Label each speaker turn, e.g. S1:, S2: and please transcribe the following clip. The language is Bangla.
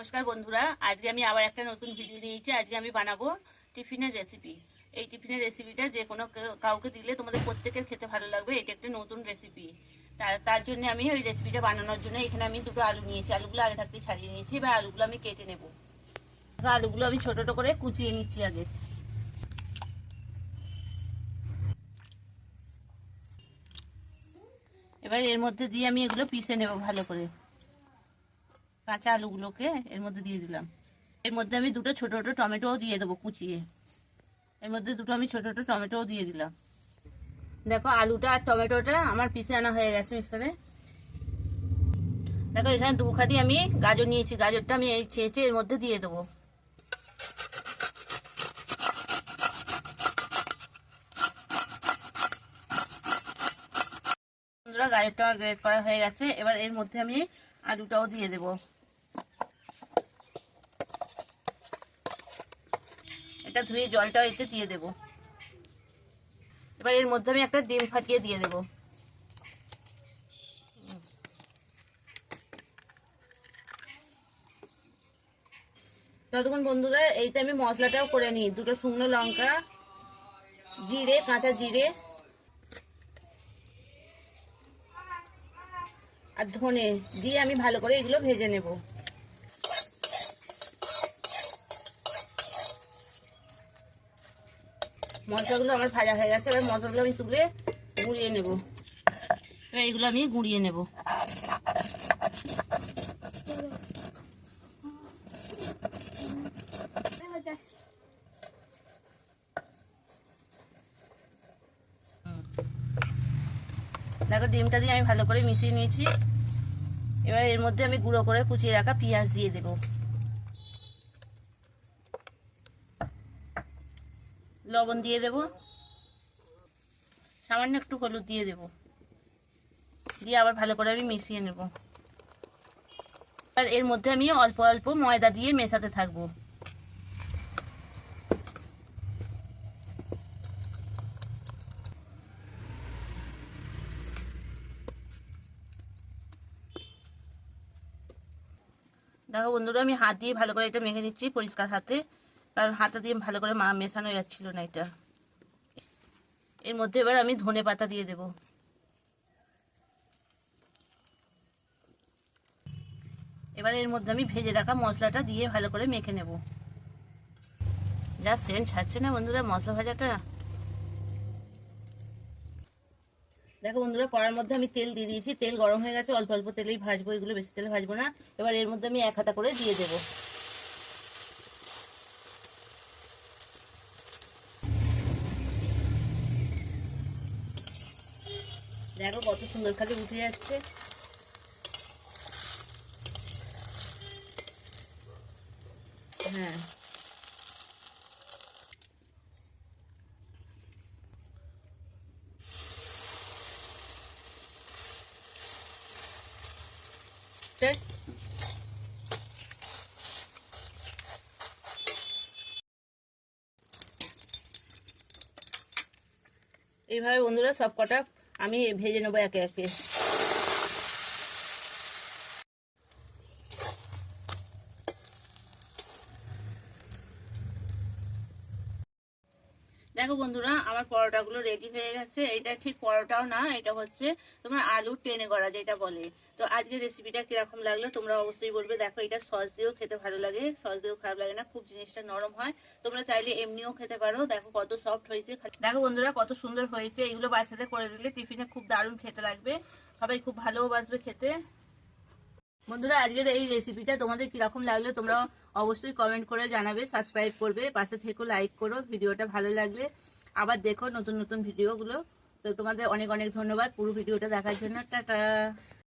S1: নমস্কার বন্ধুরা, আজকে আমি আবার একটা নতুন ভিডিও নিয়েছি। আজকে আমি বানাবো টিফিনের রেসিপি। এই টিফিনের রেসিপিটা যে কোনো কাউকে দিলে তোমাদের প্রত্যেকের খেতে ভালো লাগবে। এটা একটা নতুন রেসিপি। তার জন্য আমি ওই রেসিপিটা বানানোর জন্য এখানে আমি দুটো আলু নিয়েছি। আলুগুলো আগে থাকতে ছাড়িয়ে নিয়েছি। এবার আলুগুলো আমি কেটে নেব। আলুগুলো আমি ছোট ছোট করে কুচিয়ে নিচ্ছি আগে। এবার এর মধ্যে দিয়ে আমি এগুলো পিষে নেব ভালো করে। কাঁচা আলুগুলোকে এর মধ্যে দিয়ে দিলাম। এর মধ্যে আমি দুটো ছোট ছোট টমেটোও দিয়ে দেবো কুচিয়ে। এর মধ্যে দুটো আমি ছোট ছোট টমেটোও দিয়ে দিলাম। দেখো আলুটা আর টমেটোটা আমার পিষে আনা হয়ে গেছে মিক্সারে। দেখো এখানে দুখা দিয়ে আমি গাজর নিয়েছি। গাজরটা আমি এই চেঁচে এর মধ্যে দিয়ে দেবো। বন্ধুরা, গাজরটা আমার গ্রেট করা হয়ে গেছে। এবার এর মধ্যে আমি আলুটাও দিয়ে দেবো। এটা ধুয়ে জলটাও এতে দিয়ে দেবো। এবার এর মধ্যে আমি একটা ডিম ফাটিয়ে দিয়ে দেবো। ততক্ষণ বন্ধুরা এইতে আমি মশলাটাও করে নিই। দুটো শুকনো লঙ্কা, জিরে, কাঁচা জিরে আর ধনে দিয়ে আমি ভালো করে এগুলো ভেজে নেব। মশলাগুলো আমার ভাজা হয়ে গেছে। এবার মশলাগুলো আমি তুলে গুঁড়িয়ে নেব। এবার এইগুলো আমি গুঁড়িয়ে নেব। দেখো ডিমটা দিয়ে আমি ভালো করে মিশিয়ে নিয়েছি। এবার এর মধ্যে আমি গুঁড়ো করে কুচিয়ে রাখা পেঁয়াজ দিয়ে দেব। লবণ দিয়ে দেব। সামান্য একটু হলুদ দিয়ে দেব। দিয়ে আবার ভালো করে আমি মিশিয়ে নেব। আর এর মধ্যে আমি অল্প অল্প ময়দা দিয়ে মেশাতে থাকবো। দেখো বন্ধুরা, আমি হাত দিয়ে ভালো করে এটা মেখে নিচ্ছি পরিষ্কার হাতে, কারণ হাতে দিয়ে ভালো করে মেশানো যাচ্ছিল না এটা। এর মধ্যে এবার আমি ধনে পাতা দিয়ে দেব। এবার এর মধ্যে আমি ভেজে রাখা মশলাটা দিয়ে ভালো করে মেখে নেব। যা সেন্ট ছাড়ছে না বন্ধুরা মশলা ভাজাটা। দেখো বন্ধুরা, কড়ার মধ্যে আমি তেল দিয়ে দিয়েছি। তেল গরম হয়ে গেছে। অল্প অল্প তেলেই ভাজবো এগুলো, বেশি তেলে ভাজবো না। এবার এর মধ্যে আমি এক হাতা করে দিয়ে দেবো। দেখো কত সুন্দর খালি উঠে যাচ্ছে। হ্যাঁ, এইভাবে বন্ধুরা সব কটা আমি ভেজে নেবো একে একে। দেখো বন্ধুরা, আমার পরোটাগুলো রেডি হয়ে গেছে। এটা ঠিক পরোটাও না, এটা হচ্ছে তোমার আলু টেনে করা যেটা বলে। তো আজকে রেসিপিটা কিরকম লাগলো তোমরা অবশ্যই বলবে। দেখো এটা সস দিয়েও খেতে ভালো লাগে, সস দিয়েও খারাপ লাগে না, খুব জিনিসটা নরম হয়। তোমরা চাইলে এমনিও খেতে পারো। দেখো কত সফট হয়েছে। দেখো বন্ধুরা কত সুন্দর হয়েছে। এগুলো বাচ্চাদের করে দিলে টিফিনে খুব দারুণ খেতে লাগবে। সবাই খুব ভালোবাসবে খেতে। বন্ধুরা আজকের এই রেসিপিটা তোমাদের কিরকম লাগলো তোমরা অবশ্যই কমেন্ট করে জানাবে। সাবস্ক্রাইব করবে, পাশে থেকে লাইক করো। ভিডিওটা ভালো লাগলে আবার দেখো নতুন নতুন ভিডিওগুলো। তো তোমাদের অনেক অনেক ধন্যবাদ পুরো ভিডিওটা দেখার জন্য। টাটা।